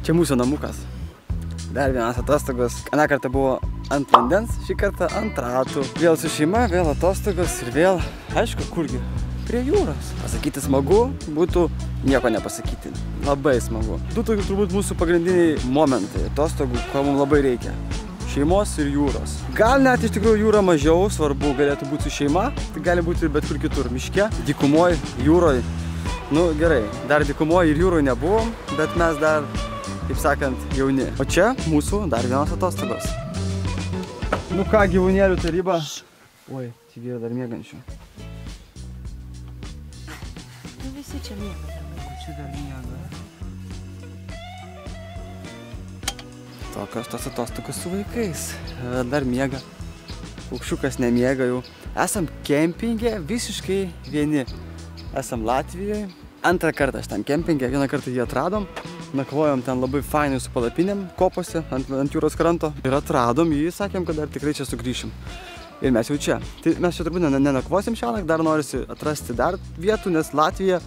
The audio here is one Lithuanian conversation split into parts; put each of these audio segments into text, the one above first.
Čia mūsų namukas. Dar vienas atostogos. Aną kartą buvo ant vandens, šį kartą ant ratų. Vėl su šeima, vėl atostogos ir vėl, aišku, kurgi? Prie jūros. Pasakyti smagu, būtų nieko nepasakyti. Labai smagu. Du tokie turbūt mūsų pagrindiniai momentai atostogų, ko mums labai reikia. Šeimos ir jūros. Gal net iš tikrųjų jūra mažiau svarbu galėtų būti su šeima, tai gali būti ir bet kur kitur. Miške, dykumoje, jūroje. Nu gerai, dar dykumoje ir jūroje nebuvom, bet mes dar, kaip sakant, jauni. O čia mūsų dar vienos atostogos. Nu ką, gyvūnėlių taryba. Oi, čia yra dar miegančių. Nu visi čia miega, Čia dar miega. Tokios tos atostogos su vaikais. Dar miega. Paukščiukas nemiega jau. Esam kempinge visiškai vieni. Esam Latvijoje. Antrą kartą šitam kempinge. Vieną kartą jį atradom. Nakvojom ten labai fainai su palapinėm kopose ant jūros kranto. Ir atradom jį, sakėm, kad dar tikrai čia sugrįšim. Ir mes jau čia. Tai mes čia turbūt nenakvosim šiąnakt. Dar norisi atrasti dar vietų, nes Latvija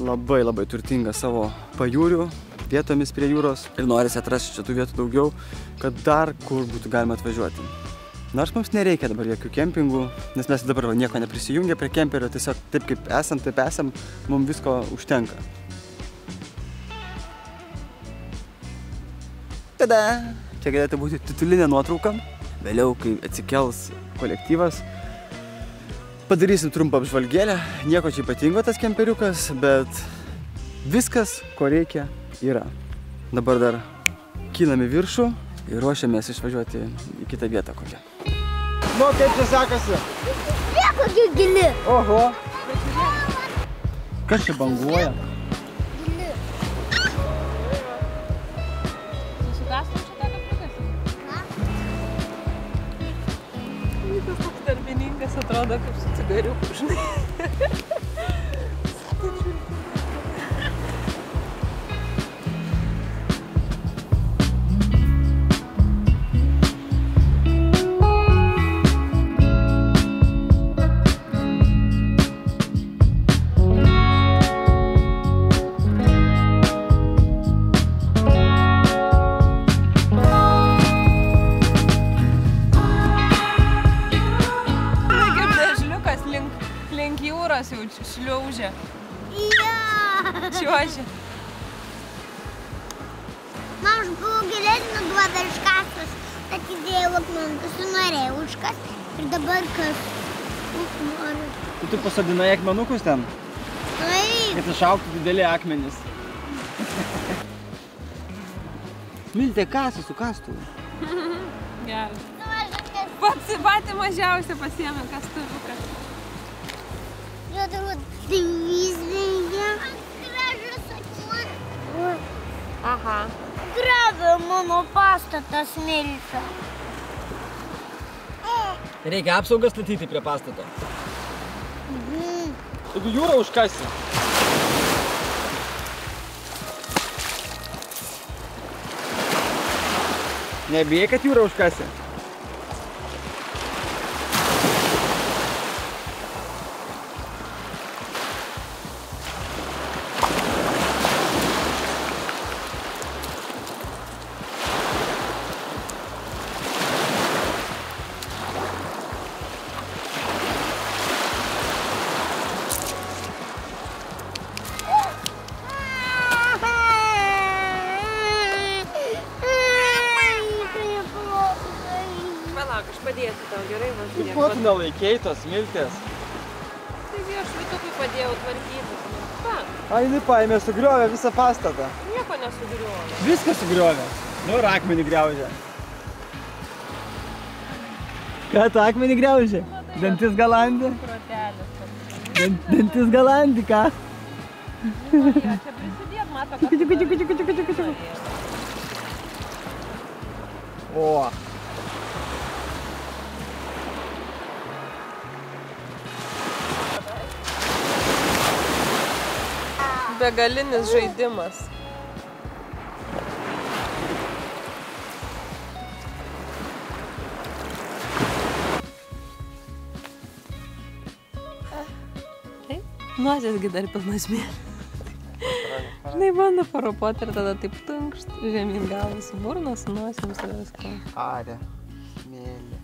labai turtinga savo pajūrių vietomis prie jūros ir norisi atrasti čia tų vietų daugiau, kad dar kur būtų galima atvažiuoti. Nors mums nereikia dabar jokių kempingų, nes mes dabar nieko neprisijungia prie kemperio, tiesiog taip kaip esam, taip esam, mums visko užtenka. Tada! Čia galėtų būti titulinė nuotrauka. Vėliau, kai atsikels kolektyvas, padarysim trumpą apžvalgėlę. Nieko čia ypatingo tas kemperiukas, bet viskas, ko reikia, yra. Dabar dar kylam į viršų ir ruošiamės išvažiuoti į kitą vietą kokią. Nu, kaip čia sekasi? Nieko gili. Oho! Kas čia banguoja? Gili. Susikastum čia tą kapliukas? Tas toks darbininkas atrodo kaip su cigariuku, žinai. Link jūros jau šliaužia. Čiuožia. Man aš buvau gilesnį duodą iškastas, tad įdėjau akmenukus ir norėjau užkasti. Ir dabar kas? Noriu. Tu pasadinai akmenukus ten? Taip. Kad išaugtų dideli akmenys. Smiltė kasa su kastuvu. Gerai. Patį mažiausią pasiėmė kastuviuką. Jo turbūt divizija. Gražus akmuo. Aha. Gravė mano pastatas smiltė. Reikia apsaugą statyti prie pastato. Taigi jūrą užkasi. Nebijai, kad jūrą užkasi? Palauk, aš padėsiu tau, gerai važinėk. Kaip pat nelaikei tos smiltės? Taigi aš Vytukui padėjau tvarkytis. Va, A, jinai paėmė, sugriovė visą pastatą. nieko nesugriovė. Viską sugriovė. Nu ir akmenį griaužė. Ką tu akmenį griaužė? Dantis galandi? Protelis. Dantis galandi, ką? Čia prisidėt, mato, kad O. Begalinis žaidimas. Nosės gi dar pilna smėlio. Žinai, bando paropoti ir tada taip tunkšt. Žemyn galvas, burnas, nosim su viską. Arė, smėlė.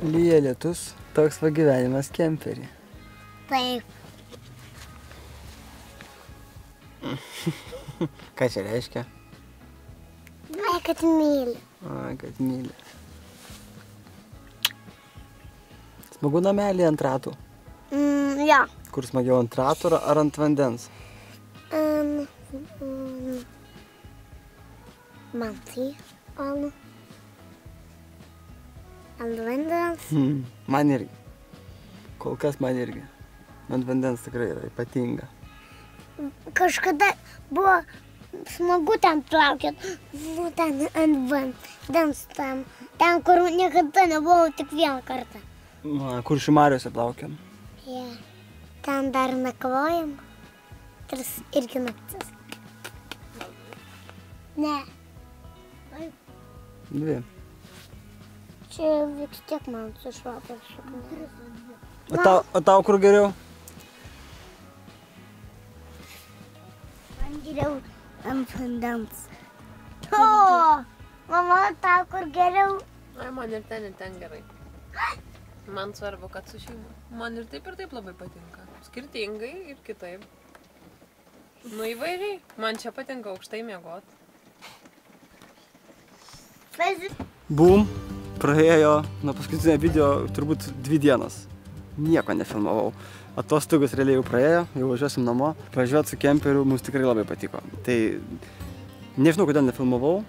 Lyja lietus, toks va gyvenimas kemperį. Taip. Ką čia reiškia? Ai, kad myli. Ai, kad myli. Smagu namelį ant ratų. Jo. Kur smagiau, ant ratų ar ant vandens? Man tai, ant vandens. Man irgi. Kol kas man irgi. Ant vandens tikrai yra ypatinga. Kažkada buvo smagu ten plaukiot. Nu, ten ant vandens tam. Ten, kur niekada nebuvau, tik vieną kartą. Kuršių mariose plaukiam. Ja. Ten dar nakvojam. Irgi naktis. Ne. Dvi. Čia vis tiek man sušvapas šuknė. O tau kur geriau? Man geriau ant vandens. O, mama, tau kur geriau? Ai, man ir ten gerai. Man svarbu, kad su šeima. Man ir taip labai patinka. Skirtingai ir kitaip. Nu įvairiai. Man čia patinka aukštai miegot. Bum, praėjo nuo paskutinio video turbūt 2 dienas. Nieko nefilmavau. Atostogos realiai jau praėjo, jau važiuosim namo. Važiuoti su kemperiu mums tikrai labai patiko. Tai nežinau, kodėl nefilmavau.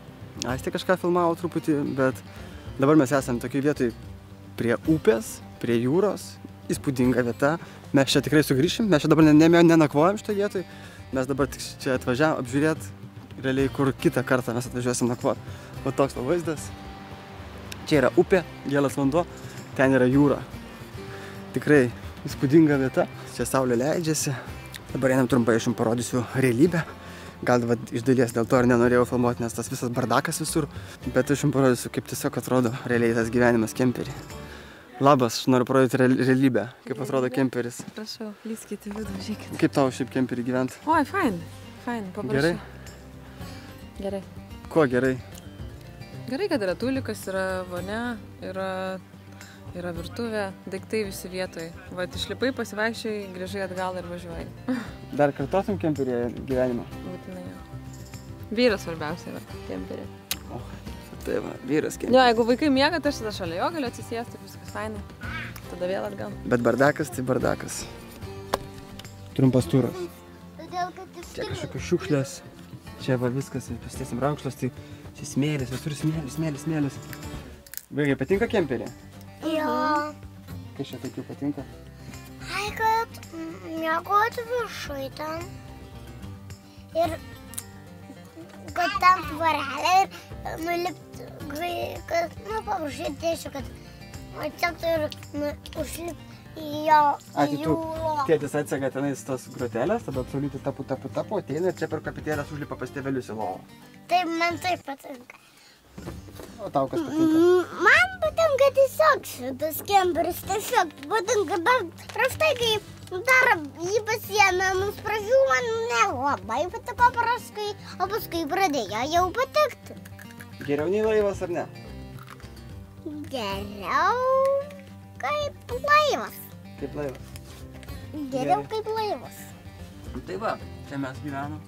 Aistė kažką filmavo truputį, bet dabar mes esame tokioj vietoj prie upės, prie jūros. Įspūdinga vieta. Mes čia tikrai sugrįšim. Mes čia dabar nenakvojam šitoj vietoj. Mes dabar tik čia atvažiavom apžiūrėti, realiai kur kitą kartą mes atvažiuosim nakvoti. O toks vaizdas. Čia yra upė, gėlas vanduo, ten yra jūra. Tikrai įspūdinga vieta. Čia saulė leidžiasi. Dabar einam trumpai, aš jums parodysiu realybę. Gal iš dalies dėl to ir nenorėjau filmuoti, nes tas visas bardakas visur. Bet aš jums parodysiu, kaip tiesiog atrodo realiai tas gyvenimas kemperį. Labas, aš noriu parodyti realybę, kaip atrodo kemperis. Prašau, lyskite vidų, žiūrėkit. Kaip tau šiaip kemperį gyventi? Oi, fain, paprašau. Gerai? Gerai. Kuo gerai? Gerai, kad yra tulikas, yra vonia, yra virtuvė, daiktai visi vietoj. Vat išlipai, pasivaikščiai, grįžai atgal ir važiuoji. Dar kartotum kemperį gyvenimą? Būtinai jo. Vyras svarbiausia yra kemperį. Tai va, vyras kemperį. Jo, jeigu vaikai miega, tai aš tada šalia jo galiu atsisėsti, viskas fainai. Tada vėl atgal. Bet bardakas tai bardakas. Trumpas turas. Todėl, kad jis Čia kažkokios šiukšlės. Čia va viskas, pasitiesim raukšlas, tai čia smėlis, visur smėlis. Vaikai, patinka kemperį? Jo. Kas čia tokių patinka? Ai, kad miegoti viršui ten. Ir kad ten tvarelė ir nulipti, kad, paprašyti tiesiog, kad atsektų ir užlipti į jo jūro. Tėtis atsega tenais tos grotelės, tada apsaulyti tapu, ateina ir čia per kapitėlės užlipa pas tėvelius į lovą. Taip, man taip patinka. O tau kas patinka? Man patinka tiesiog šitas kemperis, tiesiog patinka, bet prieš tai, kai dar jį pasiėmėm, iš pradžių man nelabai patiko, o paskui pradėjo jau patikti. Geriau nei laivas ar ne? Geriau kaip laivas. Kaip laivas? Geriau kaip laivas. Tai va, čia mes gyvenam,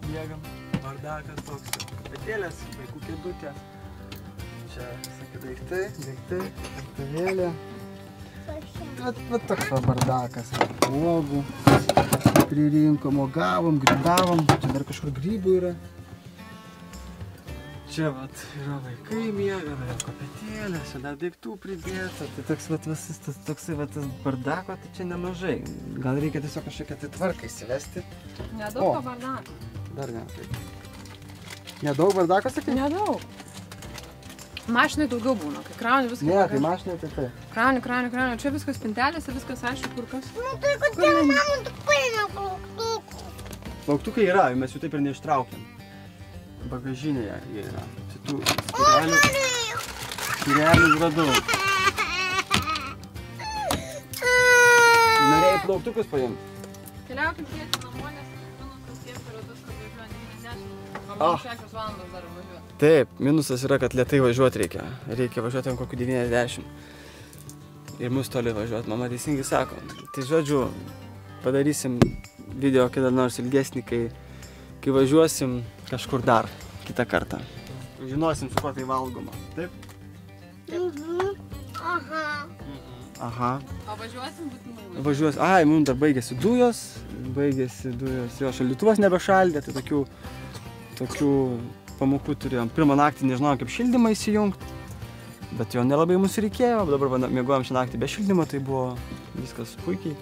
miegam, bardakas toks, kapitėlės, vaikų kėdutė. Čia visokie daiktai, virtuvėlė. Va toks va bardakas, uogų, pririnkom, uogavom, grybavom, čia dar kažkur grybų yra. Čia vat yra vaikai miega, dar kopėtėlės, čia dar daiktų pridėta, tai toks vat visas toksai vat tas bardako, tai čia nemažai. Gal reikia tiesiog kažkokią tai tvarką įsivesti. Nedaug to bardako. Dar ne, taip. Nedaug bardako, sakai? Nedaug. Mašinai daugiau būna, kai krauni viską. Ne, tai mašinai tai tai. Krauni, čia viskas spintelės ir viskas aišku, kur kas. Nu tai kodėl man tik paėmė plauktukų? Plauktukai yra, mes jų taip ir neištraukiam. Bagažinėje jie yra. O, aš norėjau Realius radau. Norėjai plauktukus paimti? Keliaukim tiesiai namo, nes minusas kemperio viskas važiuoja 90. O man 6 valandos dar važiuoti. Taip, minusas yra, kad lėtai važiuoti reikia. Reikia važiuoti ant kokių 90. Ir mus toli važiuoti, mama teisingai sako. Tai žodžiu, padarysim video kada nors ilgesnį, kai važiuosim kažkur dar kitą kartą. Žinosim, su kuo tai valgoma. Taip? Aha. O važiuosim būtinai. Važiuos. Ai, mums dar baigėsi dujos. Jo, šaldytuvas nebešaldė, tai tokių pamokų turėjom. Pirmą naktį nežinojom, kaip šildymą įsijungti, bet jo nelabai mums reikėjo. Dabar miegojom šią naktį be šildymo, tai buvo viskas puikiai.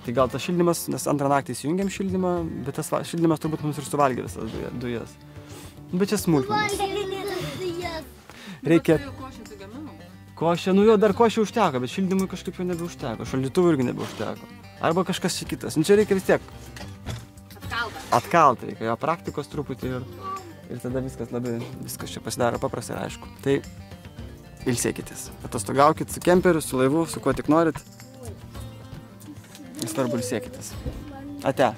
Tai gal tas šildymas, nes antrą naktį įsijungėm šildymą, bet tas šildymas turbūt mums ir suvalgė visas dujas. Bet čia smulkmenos. Reikia... Košė, nu jo dar košė užteko, bet šildymui kažkaip jau nebeužteko, šaldytuvui irgi nebeužteko. Arba kažkas čia kitas. Nu čia reikia vis tiek atkalti, reikia jo praktikos truputį ir tada viskas čia pasidaro paprastai ir aišku. Tai ilsėkitės, atostogaukit su kemperiu, su laivu, su kuo tik norit. Svarbu ilsėkitės. Ate.